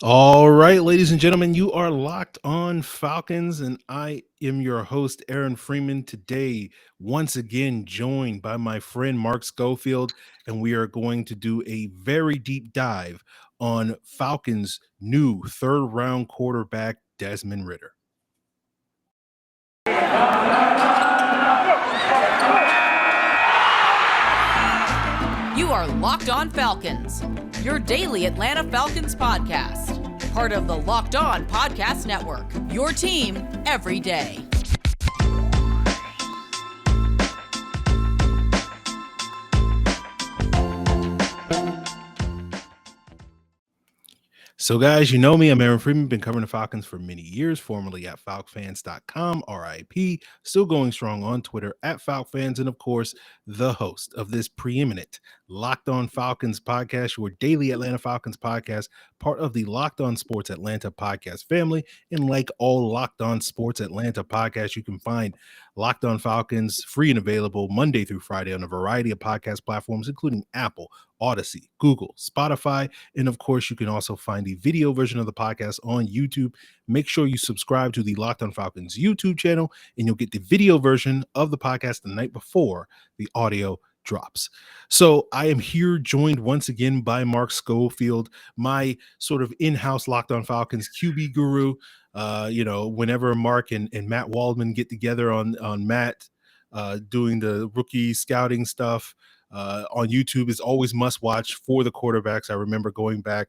All right, ladies and gentlemen, you are locked on Falcons, and I am your host, Aaron Freeman. Today, once again, joined by my friend Mark Schofield, and we are going to do a very deep dive on Falcons' new third round quarterback, Desmond Ridder. You are Locked On Falcons, your daily Atlanta Falcons podcast. Part of the Locked On Podcast Network, your team every day. So, guys, you know me. I'm Aaron Freeman. Been covering the Falcons for many years, formerly at FalcFans.com, RIP. Still going strong on Twitter at FalcFans, and of course, the host of this preeminent Locked On Falcons podcast, your daily Atlanta Falcons podcast, part of the Locked On Sports Atlanta podcast family. And like all Locked On Sports Atlanta podcasts, you can find Locked On Falcons free and available Monday through Friday on a variety of podcast platforms, including Apple, Odyssey, Google, Spotify, and of course, you can also find the video version of the podcast on YouTube. Make sure you subscribe to the Locked On Falcons YouTube channel, and you'll get the video version of the podcast the night before the audio drops. So I am here joined once again by Mark Schofield, my sort of in-house Locked On Falcons QB guru. Whenever Mark and Matt Waldman get together on Matt doing the rookie scouting stuff, on YouTube is always must watch for the quarterbacks. I remember going back,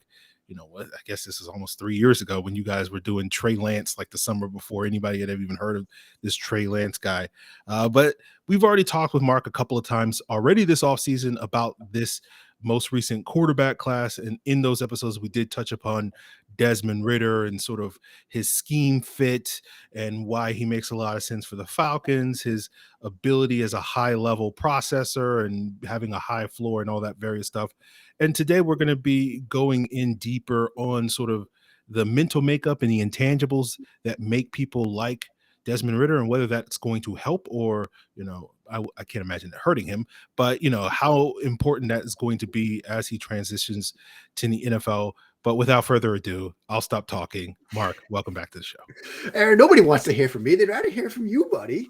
I guess this is almost 3 years ago when you guys were doing Trey Lance, like the summer before anybody had ever even heard of this Trey Lance guy. But we've already talked with Mark a couple of times already this offseason about this most recent quarterback class. And in those episodes, we did touch upon Desmond Ridder and sort of his scheme fit and why he makes a lot of sense for the Falcons, his ability as a high level processor and having a high floor and all that various stuff. And today we're going to be going in deeper on sort of the mental makeup and the intangibles that make people like Desmond Ridder and whether that's going to help or, I can't imagine it hurting him, but, how important that is going to be as he transitions to the NFL. But without further ado, I'll stop talking. Mark, welcome back to the show. Aaron, nobody wants to hear from me. They'd rather hear from you, buddy.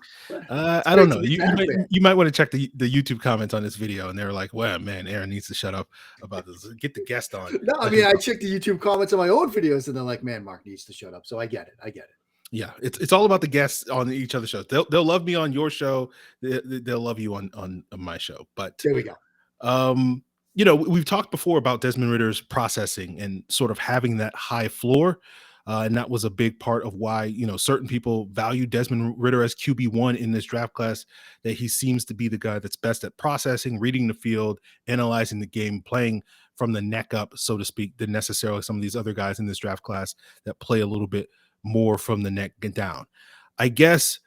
I don't know. You might want to check the YouTube comments on this video, and they're like, "Well, man, Aaron needs to shut up about this. Get the guest on." No, I mean, I check the YouTube comments on my own videos, and they're like, "Man, Mark needs to shut up." So I get it. Yeah, it's all about the guests on each other's shows. They'll love me on your show. They'll love you on my show. But there we go. We've talked before about Desmond Ridder's processing and sort of having that high floor. And that was a big part of why, certain people value Desmond Ridder as QB1 in this draft class, that he seems to be the guy that's best at processing, reading the field, analyzing the game, playing from the neck up, so to speak, than necessarily some of these other guys in this draft class that play a little bit more from the neck down. I guess,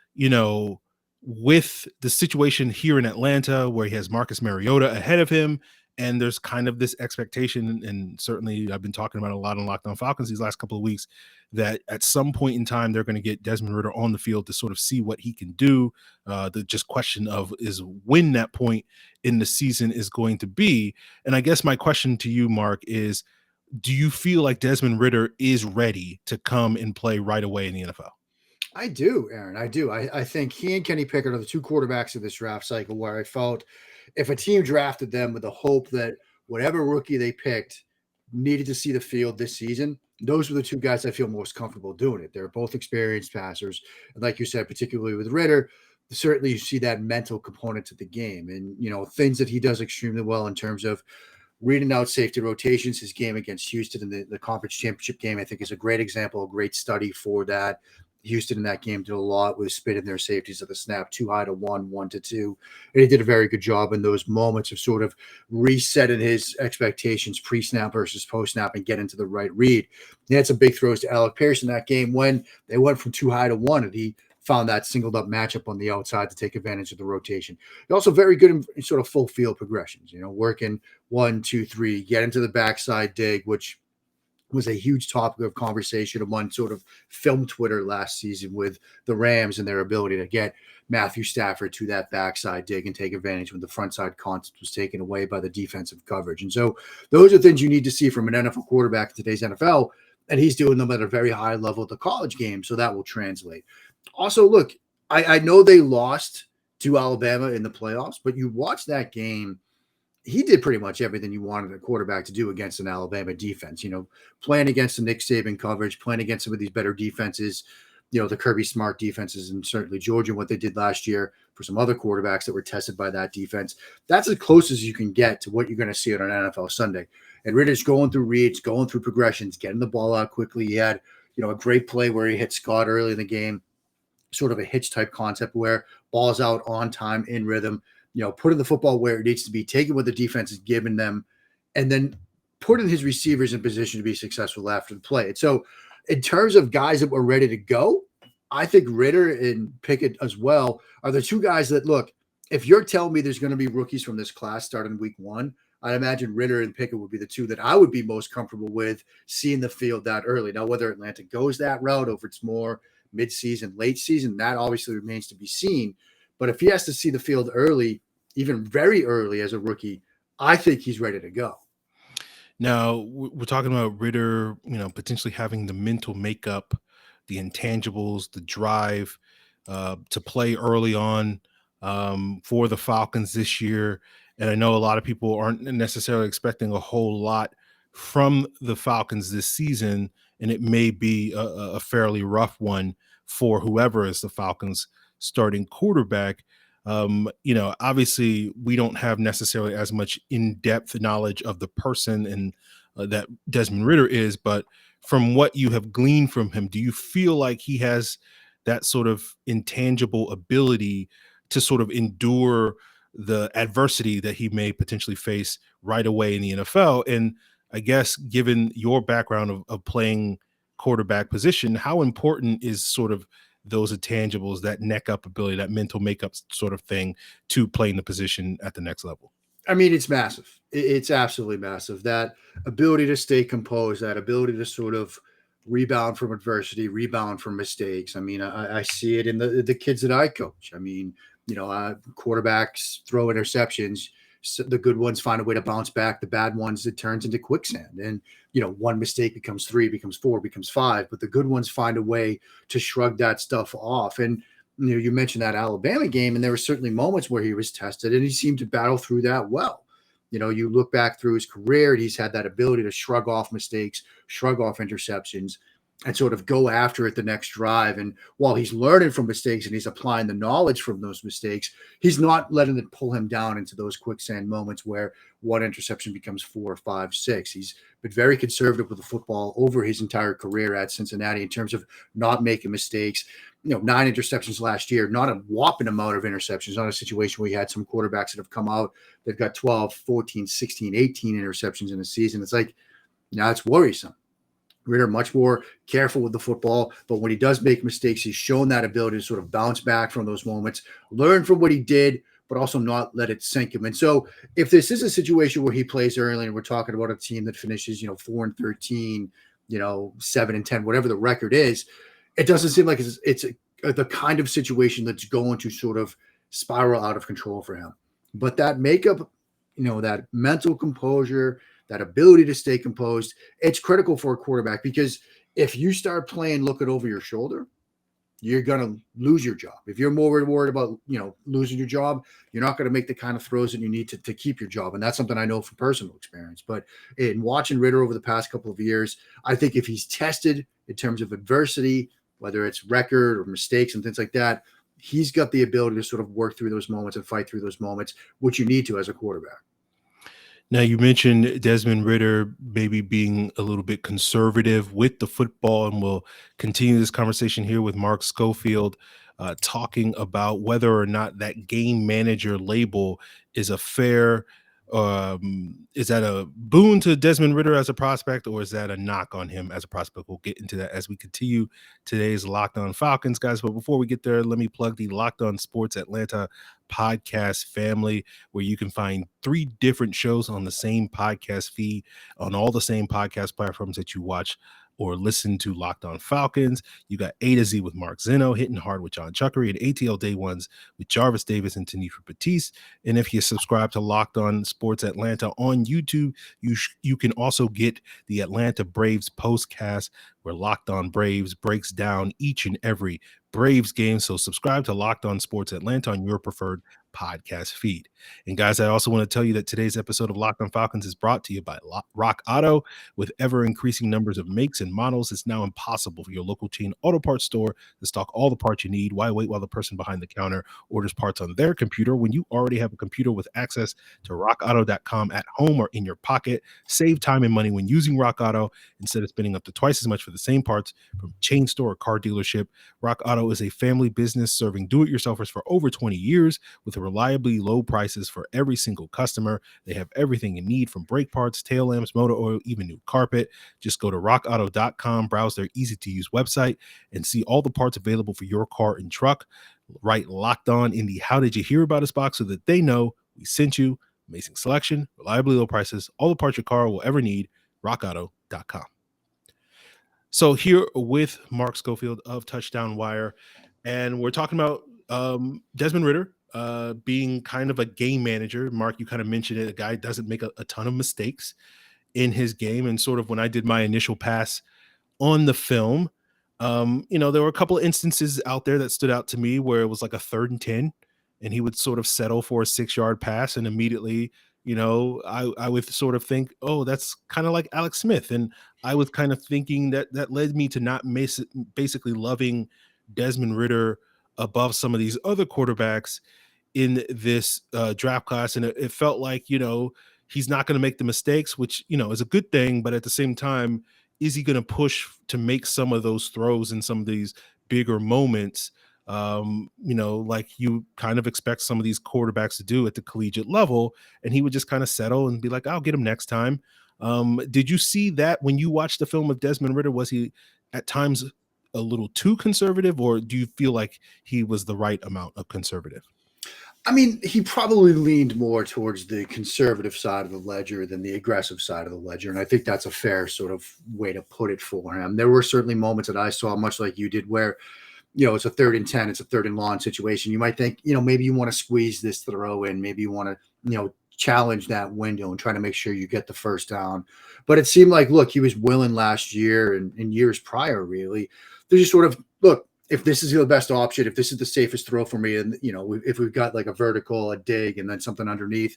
with the situation here in Atlanta where he has Marcus Mariota ahead of him, and there's kind of this expectation, and certainly I've been talking about a lot on Locked On Falcons these last couple of weeks, that at some point in time, they're going to get Desmond Ridder on the field to sort of see what he can do. The just question of is when that point in the season is going to be. And I guess my question to you, Mark, is do you feel like Desmond Ridder is ready to come and play right away in the NFL? I do, Aaron. I do. I think he and Kenny Pickett are the two quarterbacks of this draft cycle where I felt if a team drafted them with the hope that whatever rookie they picked needed to see the field this season, those were the two guys I feel most comfortable doing it. They're both experienced passers. And like you said, particularly with Ridder, certainly you see that mental component to the game and, things that he does extremely well in terms of reading out safety rotations. His game against Houston in the conference championship game, I think, is a great example, a great study for that. Houston in that game did a lot with spitting their safeties at the snap, 2 high to 1, 1 to 2. And he did a very good job in those moments of sort of resetting his expectations pre-snap versus post-snap and get into the right read. He had some big throws to Alec Pierce in that game when they went from 2 high to 1, and he found that singled up matchup on the outside to take advantage of the rotation. He's also very good in sort of full field progressions, working 1, 2, 3, get into the backside dig, which was a huge topic of conversation among sort of film Twitter last season with the Rams and their ability to get Matthew Stafford to that backside dig and take advantage when the front side concept was taken away by the defensive coverage. And so those are things you need to see from an NFL quarterback in today's NFL. and he's doing them at a very high level at the college game, so that will translate. Also, look, I know they lost to Alabama in the playoffs, but you watch that game, he did pretty much everything you wanted a quarterback to do against an Alabama defense, playing against the Nick Saban coverage, playing against some of these better defenses, the Kirby Smart defenses, and certainly Georgia, what they did last year for some other quarterbacks that were tested by that defense. That's as close as you can get to what you're going to see on an NFL Sunday. And Ridder's going through reads, going through progressions, getting the ball out quickly. He had, a great play where he hit Scott early in the game, sort of a hitch type concept where ball's out on time in rhythm, putting the football where it needs to be, taking what the defense is giving them, and then putting his receivers in position to be successful after the play. And so in terms of guys that were ready to go, I think Ridder and Pickett as well are the two guys that, look, if you're telling me there's going to be rookies from this class starting week one, I'd imagine Ridder and Pickett would be the two that I would be most comfortable with seeing the field that early. Now, whether Atlanta goes that route or if it's more mid-season, late season, that obviously remains to be seen. But if he has to see the field early, even very early as a rookie, I think he's ready to go. Now, we're talking about Ridder, potentially having the mental makeup, the intangibles, the drive to play early on for the Falcons this year. And I know a lot of people aren't necessarily expecting a whole lot from the Falcons this season, and it may be a fairly rough one for whoever is the Falcons starting quarterback. Obviously we don't have necessarily as much in-depth knowledge of the person and that Desmond Ridder is, but from what you have gleaned from him, do you feel like he has that sort of intangible ability to sort of endure the adversity that he may potentially face right away in the NFL? And I guess given your background of playing quarterback position, how important is sort of those intangibles, that neck up ability, that mental makeup sort of thing to playing the position at the next level? I mean, it's massive. It's absolutely massive. That ability to stay composed, that ability to sort of rebound from adversity, rebound from mistakes. I mean, I see it in the kids that I coach. I mean, quarterbacks throw interceptions. So the good ones find a way to bounce back. The bad ones, it turns into quicksand. And, one mistake becomes 3, becomes 4, becomes 5. But the good ones find a way to shrug that stuff off. And, you mentioned that Alabama game, and there were certainly moments where he was tested, and he seemed to battle through that well. You look back through his career, and he's had that ability to shrug off mistakes, shrug off interceptions, and sort of go after it the next drive. And while he's learning from mistakes and he's applying the knowledge from those mistakes, he's not letting it pull him down into those quicksand moments where one interception becomes 4, 5, 6. He's been very conservative with the football over his entire career at Cincinnati in terms of not making mistakes. 9 interceptions last year, not a whopping amount of interceptions, not a situation where you had some quarterbacks that have come out, they've got 12, 14, 16, 18 interceptions in a season. It's like, it's worrisome. Ridder much more careful with the football, but when he does make mistakes, he's shown that ability to sort of bounce back from those moments, learn from what he did, but also not let it sink him. And so if this is a situation where he plays early and we're talking about a team that finishes, 4-13, 7-10, whatever the record is, it doesn't seem like it's the kind of situation that's going to sort of spiral out of control for him. But that makeup, that mental composure, that ability to stay composed, it's critical for a quarterback, because if you start playing looking over your shoulder, you're going to lose your job. If you're more worried about, losing your job, you're not going to make the kind of throws that you need to keep your job. And that's something I know from personal experience. But in watching Ridder over the past couple of years, I think if he's tested in terms of adversity, whether it's record or mistakes and things like that, he's got the ability to sort of work through those moments and fight through those moments, which you need to as a quarterback. Now, you mentioned Desmond Ridder maybe being a little bit conservative with the football, and we'll continue this conversation here with Mark Schofield, talking about whether or not that game manager label is a fair is that a boon to Desmond Ridder as a prospect, or is that a knock on him as a prospect? We'll get into that as we continue today's Locked On Falcons, guys. But before we get there, let me plug the Locked On Sports Atlanta podcast family, where you can find 3 different shows on the same podcast feed on all the same podcast platforms that you watch or listen to Locked On Falcons. You got A to Z with Mark Zeno, Hitting Hard with John Chuckery, and ATL Day Ones with Jarvis Davis and Tanisha Batiste. And if you subscribe to Locked On Sports Atlanta on YouTube, you can also get the Atlanta Braves postcast, where Locked On Braves breaks down each and every Braves game. So subscribe to Locked On Sports Atlanta on your preferred podcast feed. And guys, I also want to tell you that today's episode of Locked On Falcons is brought to you by Rock Auto. With ever increasing numbers of makes and models, it's now impossible for your local chain auto parts store to stock all the parts you need. Why wait while the person behind the counter orders parts on their computer when you already have a computer with access to rockauto.com at home or in your pocket? Save time and money when using Rock Auto instead of spending up to twice as much for the same parts from a chain store or car dealership. Rock Auto is a family business serving do-it-yourselfers for over 20 years with reliably low prices for every single customer. They have everything you need, from brake parts, tail lamps, motor oil, even new carpet. Just go to rockauto.com, browse their easy-to-use website, and see all the parts available for your car and truck. Write Locked On in the How Did You Hear About Us box so that they know we sent you. Amazing selection, reliably low prices, all the parts your car will ever need. rockauto.com. So here with Mark Schofield of Touchdown Wire, and we're talking about Desmond Ridder being kind of a game manager. Mark, you kind of mentioned it. A guy doesn't make a ton of mistakes in his game. And sort of when I did my initial pass on the film, there were a couple of instances out there that stood out to me where it was like a 3rd and 10, and he would sort of settle for a 6-yard pass, and immediately, I would sort of think, oh, that's kind of like Alex Smith. And I was kind of thinking that led me to not basically loving Desmond Ridder above some of these other quarterbacks in this draft class. And it felt like, he's not going to make the mistakes, which, is a good thing. But at the same time, is he going to push to make some of those throws in some of these bigger moments? Like you kind of expect some of these quarterbacks to do at the collegiate level, and he would just kind of settle and be like, I'll get him next time. Did you see that when you watched the film of Desmond Ridder? Was he at times a little too conservative, or do you feel like he was the right amount of conservative? I mean, he probably leaned more towards the conservative side of the ledger than the aggressive side of the ledger. And I think that's a fair sort of way to put it for him. There were certainly moments that I saw, much like you did, where, it's a 3rd and 10, it's a 3rd and long situation. You might think, maybe you want to squeeze this throw in, maybe you want to, challenge that window and try to make sure you get the first down. But it seemed like, look, he was willing last year and in years prior, really, to just sort of, look, if this is the best option, if this is the safest throw for me, and, if we've got like a vertical, a dig, and then something underneath,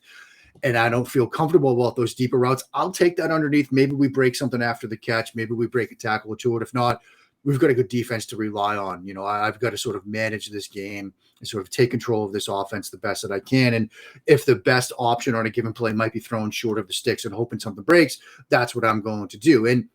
and I don't feel comfortable about those deeper routes, I'll take that underneath. Maybe we break something after the catch. Maybe we break a tackle or two. If not, we've got a good defense to rely on. I've got to sort of manage this game and sort of take control of this offense the best that I can. And if the best option on a given play might be throwing short of the sticks and hoping something breaks, that's what I'm going to do. And,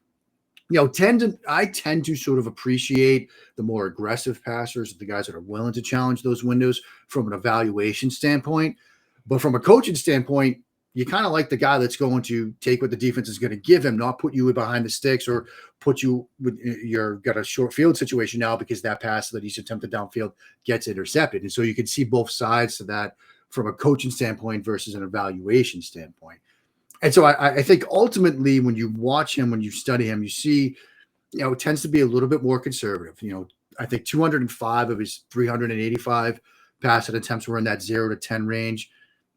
I tend to sort of appreciate the more aggressive passers, the guys that are willing to challenge those windows from an evaluation standpoint. But from a coaching standpoint, you kind of like the guy that's going to take what the defense is going to give him, not put you behind the sticks or put you with you're got a short field situation now because that pass that he's attempted downfield gets intercepted. And so you can see both sides to that from a coaching standpoint versus an evaluation standpoint. And so I think ultimately when you watch him, when you study him, you see, it tends to be a little bit more conservative. I think 205 of his 385 passing attempts were in that 0 to 10 range.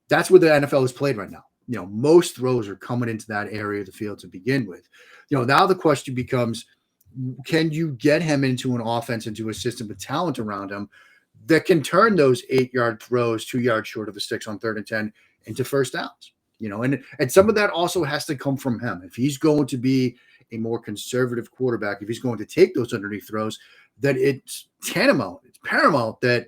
That's where the NFL is played right now. Most throws are coming into that area of the field to begin with. Now the question becomes, can you get him into an offense, into a system with talent around him that can turn those 8-yard throws 2 yards short of the sticks on 3rd and 10 into first downs? And some of that also has to come from him. If he's going to be a more conservative quarterback, if he's going to take those underneath throws, then it's paramount that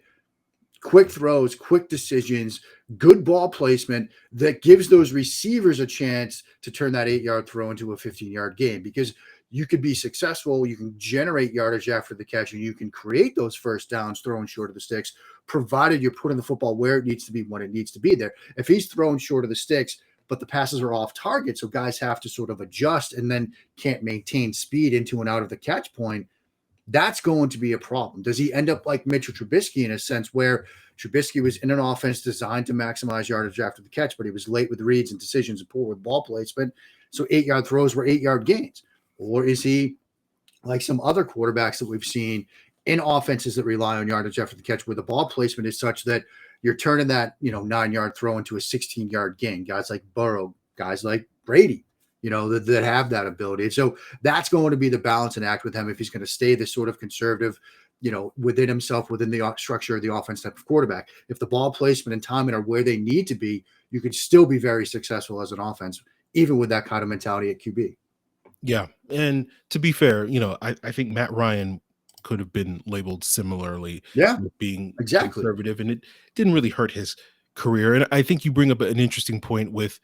quick throws, quick decisions, good ball placement that gives those receivers a chance to turn that 8-yard throw into a 15-yard gain, because you could be successful. You can generate yardage after the catch, and you can create those first downs throwing short of the sticks, provided you're putting the football where it needs to be when it needs to be there. If he's throwing short of the sticks, but the passes are off target, so guys have to sort of adjust and then can't maintain speed into and out of the catch point, that's going to be a problem. Does he end up like Mitchell Trubisky in a sense where, Trubisky was in an offense designed to maximize yardage after the catch, but he was late with reads and decisions and poor with ball placement. So 8-yard throws were 8-yard gains. Or is he like some other quarterbacks that we've seen in offenses that rely on yardage after the catch, where the ball placement is such that you're turning that 9-yard throw into a 16-yard gain? Guys like Burrow, guys like Brady, that have that ability. So that's going to be the balance and act with him if he's going to stay this sort of conservative, within himself, within the structure of the offense type of quarterback. If the ball placement and timing are where they need to be, you could still be very successful as an offense, even with that kind of mentality at QB. Yeah. And to be fair, I think Matt Ryan could have been labeled similarly with being conservative, and it didn't really hurt his career. And I think you bring up an interesting point with,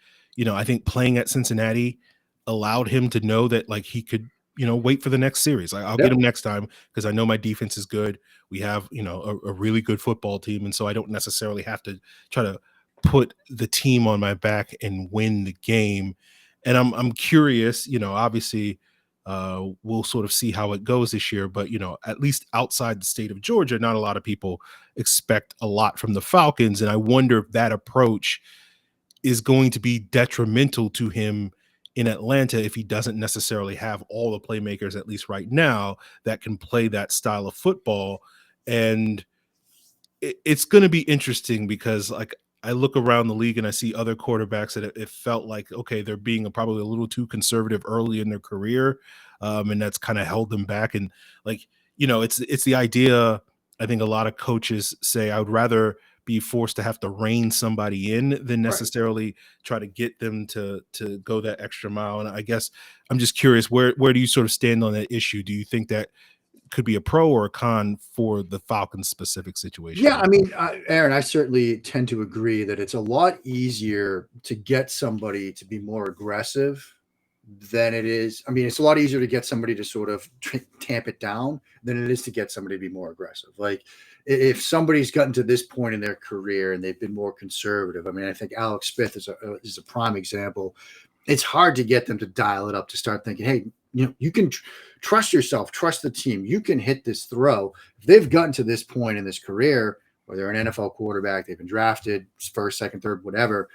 I think playing at Cincinnati allowed him to know that like he could, wait for the next series. Like, I'll get him next time because I know my defense is good. We have, a really good football team. And so I don't necessarily have to try to put the team on my back and win the game. And I'm curious, obviously we'll sort of see how it goes this year, but at least outside the state of Georgia, not a lot of people expect a lot from the Falcons. And I wonder if that approach is going to be detrimental to him in Atlanta if he doesn't necessarily have all the playmakers, at least right now, that can play that style of football. And it's going to be interesting because like I look around the league and I see other quarterbacks that it felt like, okay, they're being probably a little too conservative early in their career. And that's kind of held them back. And like, it's the idea. I think a lot of coaches say, I would rather be forced to have to rein somebody in than necessarily try to get them to go that extra mile. And I guess I'm just curious, where do you sort of stand on that issue? Do you think that could be a pro or a con for the Falcons specific situation? Yeah, I mean, Aaron, I certainly tend to agree that it's a lot easier to get somebody to be more aggressive than it is. I mean, it's a lot easier to get somebody to sort of tamp it down than it is to get somebody to be more aggressive. Like if somebody's gotten to this point in their career and they've been more conservative, I mean, I think Alex Smith is a prime example. It's hard to get them to dial it up, to start thinking, hey, you can trust yourself, trust the team. You can hit this throw. If they've gotten to this point in this career, where they're an NFL quarterback, they've been drafted first, second, third, whatever,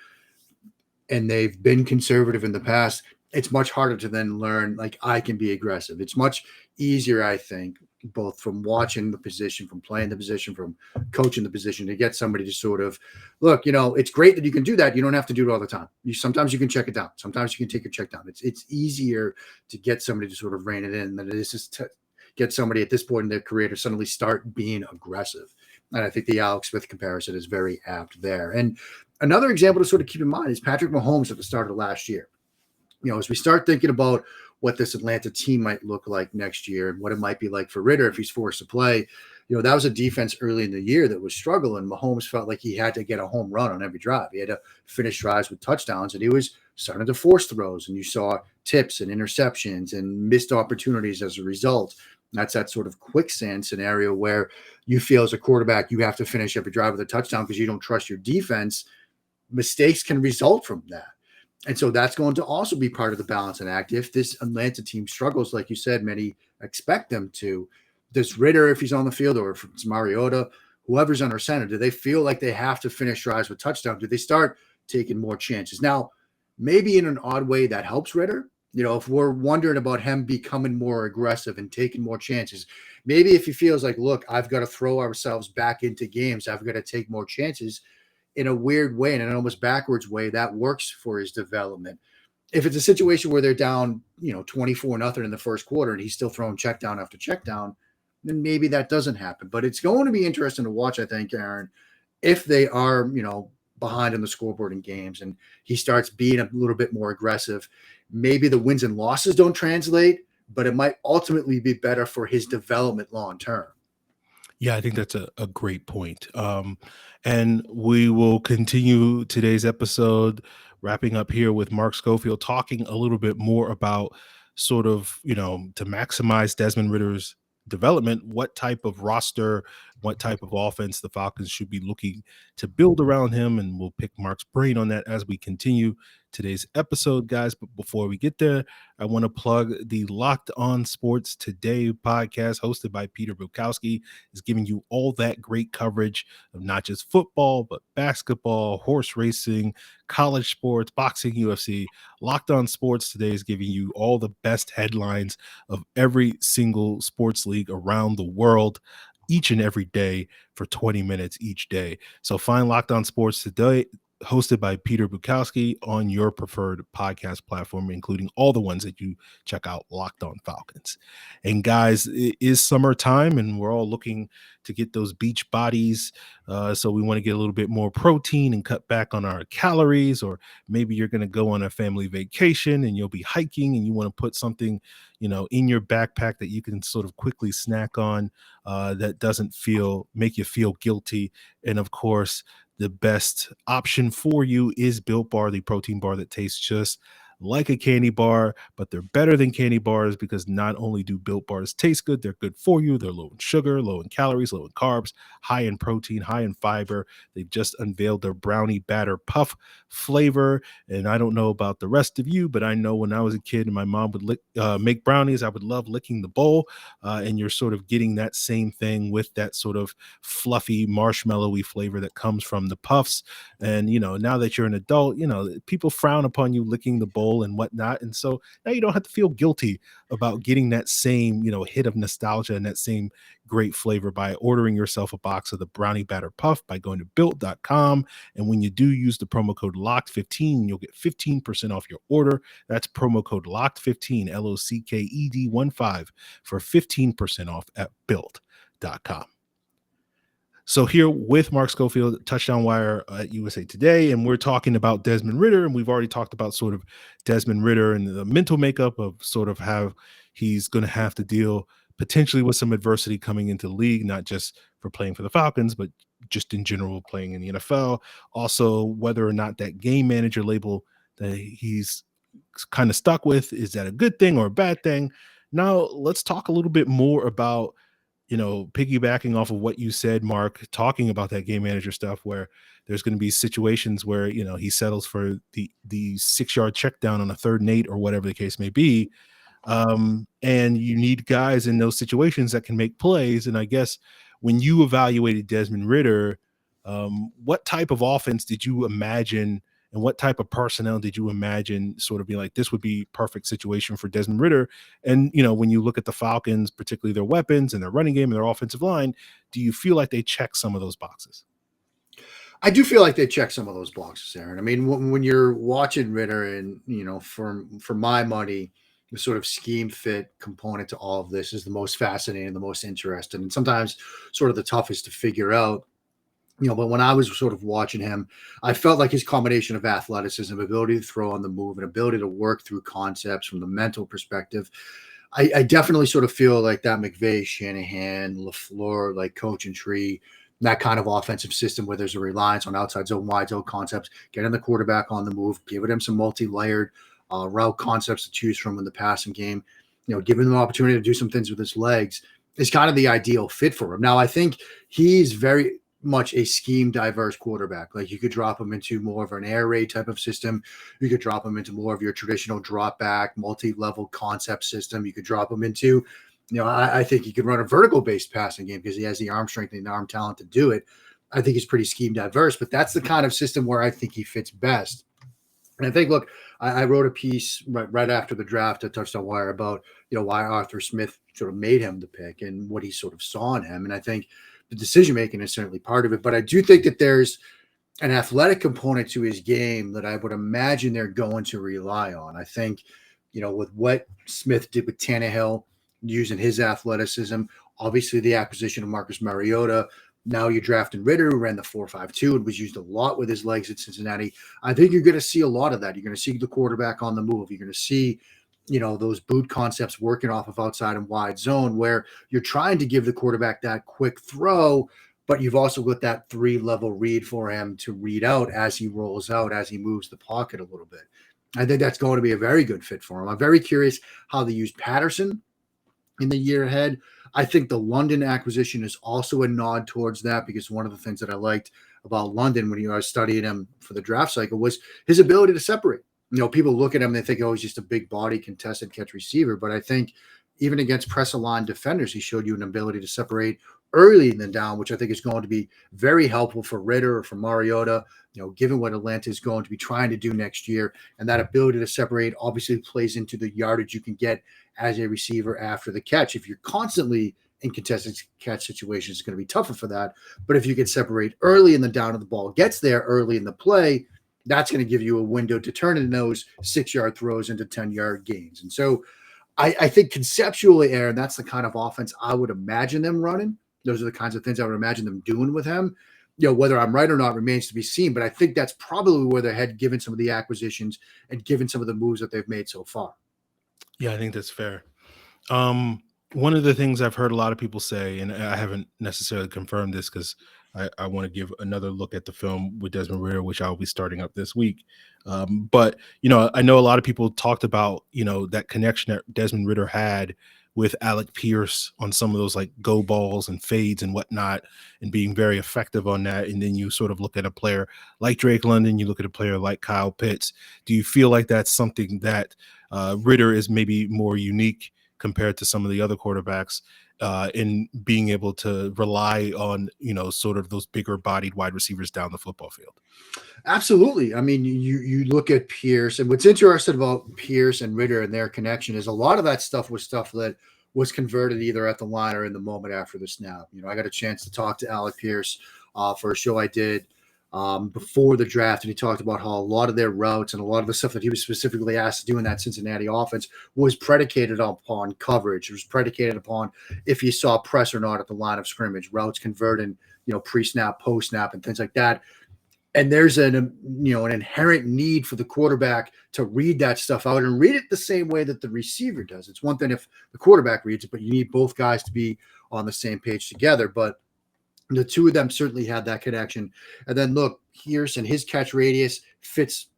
and they've been conservative in the past, it's much harder to then learn, like, I can be aggressive. It's much easier, I think, both from watching the position, from playing the position, from coaching the position, to get somebody to sort of look, it's great that you can do that. You don't have to do it all the time. Sometimes you can check it down. Sometimes you can take a check down. It's easier to get somebody to sort of rein it in than it is just to get somebody at this point in their career to suddenly start being aggressive. And I think the Alex Smith comparison is very apt there. And another example to sort of keep in mind is Patrick Mahomes at the start of last year. As we start thinking about what this Atlanta team might look like next year and what it might be like for Ridder if he's forced to play, that was a defense early in the year that was struggling. Mahomes felt like he had to get a home run on every drive. He had to finish drives with touchdowns, and he was starting to force throws, and you saw tips and interceptions and missed opportunities as a result. That's that sort of quicksand scenario where you feel as a quarterback you have to finish every drive with a touchdown because you don't trust your defense. Mistakes can result from that. And so that's going to also be part of the balance and act. If this Atlanta team struggles, like you said, many expect them to, does Ridder, if he's on the field, or if it's Mariota, whoever's under center, do they feel like they have to finish drives with touchdowns? Do they start taking more chances? Now, maybe in an odd way that helps Ridder. If we're wondering about him becoming more aggressive and taking more chances, maybe if he feels like, look, I've got to throw ourselves back into games, I've got to take more chances, in a weird way, in an almost backwards way, that works for his development. If it's a situation where they're down, 24-0 in the first quarter and he's still throwing check down after check down, then maybe that doesn't happen. But it's going to be interesting to watch, I think, Aaron, if they are, behind on the scoreboard in games and he starts being a little bit more aggressive. Maybe the wins and losses don't translate, but it might ultimately be better for his development long term. Yeah, I think that's a great point. And we will continue today's episode, wrapping up here with Mark Schofield, talking a little bit more about sort of, to maximize Desmond Ridder's development, what type of roster what type of offense the Falcons should be looking to build around him. And we'll pick Mark's brain on that as we continue today's episode, guys. But before we get there, I want to plug the Locked On Sports Today podcast hosted by Peter Bukowski. Is giving you all that great coverage of not just football, but basketball, horse racing, college sports, boxing, UFC. Locked On Sports Today is giving you all the best headlines of every single sports league around the world each and every day for 20 minutes each day. So find Locked On Sports Today, hosted by Peter Bukowski, on your preferred podcast platform, including all the ones that you check out, Locked On Falcons. And guys, it is summertime and we're all looking to get those beach bodies. So we want to get a little bit more protein and cut back on our calories, or maybe you're going to go on a family vacation and you'll be hiking and you want to put something, in your backpack that you can sort of quickly snack on that doesn't make you feel guilty. And of course, the best option for you is Built Bar, the protein bar that tastes just like a candy bar, but they're better than candy bars because not only do Built Bars taste good, they're good for you. They're low in sugar, low in calories, low in carbs, high in protein, high in fiber. They've just unveiled their brownie batter puff flavor. And I don't know about the rest of you, but I know when I was a kid and my mom would make brownies, I would love licking the bowl. And you're sort of getting that same thing with that sort of fluffy, marshmallowy flavor that comes from the puffs. And, now that you're an adult, people frown upon you licking the bowl and whatnot. And so now you don't have to feel guilty about getting that same, hit of nostalgia and that same great flavor by ordering yourself a box of the brownie batter puff by going to built.com. And when you do use the promo code LOCKED15, you'll get 15% off your order. That's promo code LOCKED15, LOCKED15 for 15% off at built.com. So here with Mark Schofield, Touchdown Wire at USA Today, and we're talking about Desmond Ridder, and we've already talked about sort of Desmond Ridder and the mental makeup of sort of how he's going to have to deal potentially with some adversity coming into the league, not just for playing for the Falcons, but just in general playing in the NFL. Also, whether or not that game manager label that he's kind of stuck with, is that a good thing or a bad thing? Now, let's talk a little bit more about piggybacking off of what you said, Mark, talking about that game manager stuff, where there's going to be situations where, he settles for the 6-yard check down on a 3rd and 8 or whatever the case may be. And you need guys in those situations that can make plays. And I guess when you evaluated Desmond Ridder, what type of offense did you imagine and what type of personnel did you imagine sort of be like, this would be perfect situation for Desmond Ridder? And, when you look at the Falcons, particularly their weapons and their running game and their offensive line, do you feel like they check some of those boxes? I do feel like they check some of those boxes, Aaron. I mean, when you're watching Ridder and, for my money, the sort of scheme fit component to all of this is the most fascinating, the most interesting, and sometimes sort of the toughest to figure out. But when I was sort of watching him, I felt like his combination of athleticism, ability to throw on the move, and ability to work through concepts from the mental perspective, I definitely sort of feel like that McVay, Shanahan, LaFleur, like coach and tree, that kind of offensive system where there's a reliance on outside zone, wide zone concepts, getting the quarterback on the move, giving him some multi-layered route concepts to choose from in the passing game, giving him the opportunity to do some things with his legs is kind of the ideal fit for him. Now, I think he's very much a scheme diverse quarterback. Like you could drop him into more of an air raid type of system. You could drop him into more of your traditional drop back, multi-level concept system. You could drop him into, I think he could run a vertical based passing game because he has the arm strength and the arm talent to do it. I think he's pretty scheme diverse, but that's the kind of system where I think he fits best. And I think, look, I wrote a piece right after the draft at Touchdown Wire about, why Arthur Smith sort of made him the pick and what he sort of saw in him. And I think the decision-making is certainly part of it, but I do think that there's an athletic component to his game that I would imagine they're going to rely on. I think, with what Smith did with Tannehill, using his athleticism, obviously the acquisition of Marcus Mariota, now you're drafting Ridder, who ran the 4.52 and was used a lot with his legs at Cincinnati. I think you're going to see a lot of that. You're going to see the quarterback on the move. You're going to see those boot concepts working off of outside and wide zone where you're trying to give the quarterback that quick throw, but you've also got that 3-level read for him to read out as he rolls out, as he moves the pocket a little bit. I think that's going to be a very good fit for him. I'm very curious how they use Patterson in the year ahead. I think the London acquisition is also a nod towards that, because one of the things that I liked about London when I was studying him for the draft cycle was his ability to separate. People look at him and they think, oh, he's just a big body contested catch receiver. But I think even against press aligned defenders, he showed you an ability to separate early in the down, which I think is going to be very helpful for Ridder or for Mariota, given what Atlanta is going to be trying to do next year. And that ability to separate obviously plays into the yardage you can get as a receiver after the catch. If you're constantly in contested catch situations, it's going to be tougher for that. But if you can separate early in the down of the ball gets there early in the play, that's going to give you a window to turn in those 6-yard throws into 10-yard gains. And so I think conceptually, Aaron, that's the kind of offense I would imagine them running. Those are the kinds of things I would imagine them doing with him. Whether I'm right or not remains to be seen, but I think that's probably where they're headed, given some of the acquisitions and given some of the moves that they've made so far. Yeah, I think that's fair. One of the things I've heard a lot of people say, and I haven't necessarily confirmed this because I want to give another look at the film with Desmond Ridder, which I'll be starting up this week. But I know a lot of people talked about, that connection that Desmond Ridder had with Alec Pierce on some of those like go balls and fades and whatnot, and being very effective on that. And then you sort of look at a player like Drake London, you look at a player like Kyle Pitts. Do you feel like that's something that Ridder is maybe more unique compared to some of the other quarterbacks in being able to rely on, sort of those bigger bodied wide receivers down the football field? Absolutely. I mean, you look at Pierce, and what's interesting about Pierce and Ridder and their connection is a lot of that stuff was stuff that was converted either at the line or in the moment after the snap. I got a chance to talk to Alec Pierce for a show I did before the draft, and he talked about how a lot of their routes and a lot of the stuff that he was specifically asked to do in that Cincinnati offense was predicated upon coverage. It was predicated upon if you saw press or not at the line of scrimmage, routes converting, pre-snap, post-snap, and things like that. And there's an inherent need for the quarterback to read that stuff out and read it the same way that the receiver does. It's one thing if the quarterback reads it, but you need both guys to be on the same page together. But the two of them certainly had that connection. And then look, Pierce and his catch radius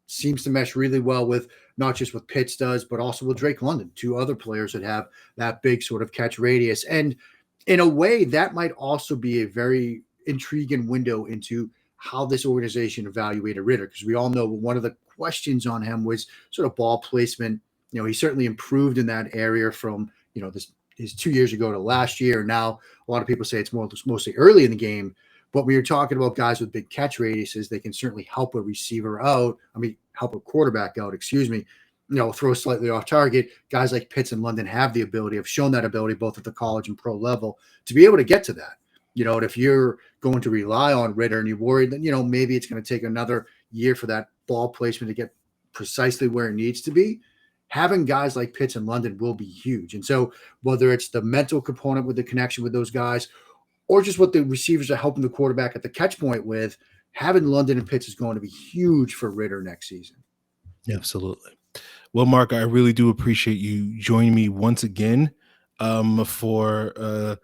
seems to mesh really well with not just what Pitts does, but also with Drake London, two other players that have that big sort of catch radius. And in a way, that might also be a very intriguing window into how this organization evaluated Ridder, because we all know one of the questions on him was sort of ball placement. He certainly improved in that area from, his 2 years ago to last year. Now, a lot of people say it's mostly early in the game, but when you're talking about guys with big catch radiuses, they can certainly help a receiver out. Help a quarterback out, throw slightly off target. Guys like Pitts and London have shown that ability both at the college and pro level to be able to get to that. And if you're going to rely on Ridder and you're worried that, maybe it's going to take another year for that ball placement to get precisely where it needs to be, having guys like Pitts and London will be huge. And so whether it's the mental component with the connection with those guys or just what the receivers are helping the quarterback at the catch point with, having London and Pitts is going to be huge for Ridder next season. Absolutely. Well, Mark, I really do appreciate you joining me once again for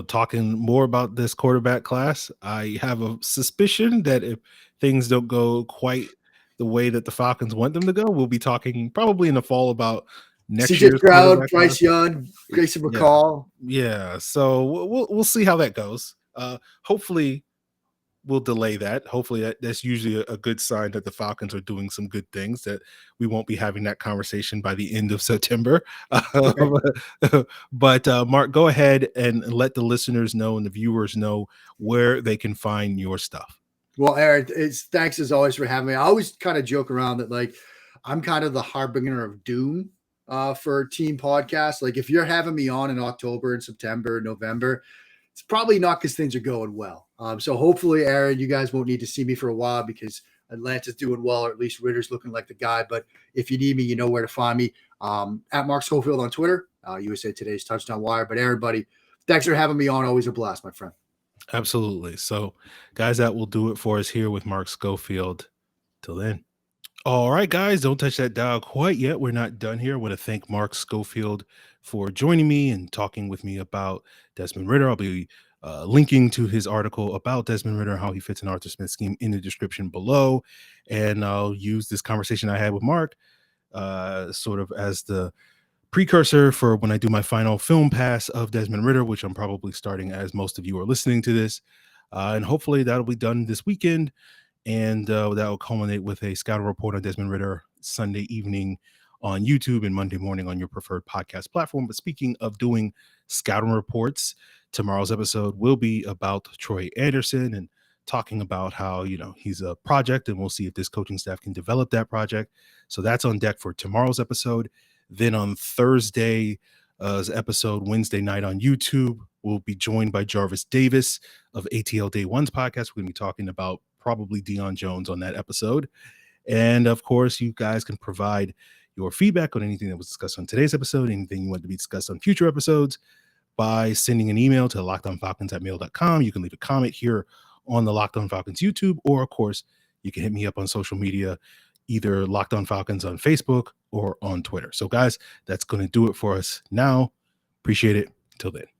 talking more about this quarterback class. I have a suspicion that if things don't go quite the way that the Falcons want them to go, we'll be talking probably in the fall about next year's Stroud, Bryce Young, Grayson McCall. Yeah. So we'll see how that goes. Hopefully we'll delay that. Hopefully that's usually a good sign that the Falcons are doing some good things, that we won't be having that conversation by the end of September. But Mark, go ahead and let the listeners know and the viewers know where they can find your stuff. Well, Aaron, thanks as always for having me. I always kind of joke around that I'm kind of the harbinger of doom for team podcasts. If you're having me on in October and September, November, it's probably not because things are going well. So hopefully, Aaron, you guys won't need to see me for a while because Atlanta's doing well, or at least Ridder's looking like the guy. But if you need me, you know where to find me. At Mark Schofield on Twitter, USA Today's Touchdown Wire. But Aaron, buddy, thanks for having me on. Always a blast, my friend. Absolutely. So, guys, that will do it for us here with Mark Schofield. Till then. All right, guys, don't touch that dial quite yet. We're not done here. I want to thank Mark Schofield for joining me and talking with me about Desmond Ridder. I'll be linking to his article about Desmond Ridder, how he fits in Arthur Smith's scheme, in the description below. And I'll use this conversation I had with Mark sort of as the precursor for when I do my final film pass of Desmond Ridder, which I'm probably starting as most of you are listening to this. And hopefully that'll be done this weekend. And that will culminate with a scouting report on Desmond Ridder Sunday evening on YouTube and Monday morning on your preferred podcast platform. But speaking of doing scouting reports, tomorrow's episode will be about Troy Anderson and talking about how, he's a project, and we'll see if this coaching staff can develop that project. So that's on deck for tomorrow's episode. Then on Thursday's episode, Wednesday night on YouTube, we'll be joined by Jarvis Davis of ATL Day One's podcast. We're going to be talking about probably Deion Jones on that episode. And of course, you guys can provide your feedback on anything that was discussed on today's episode, anything you want to be discussed on future episodes, by sending an email to lockedonfalcons@mail.com. You can leave a comment here on the Locked On Falcons YouTube, or of course, you can hit me up on social media, either Locked On Falcons on Facebook or on Twitter. So guys, that's going to do it for us now. Appreciate it. Till then.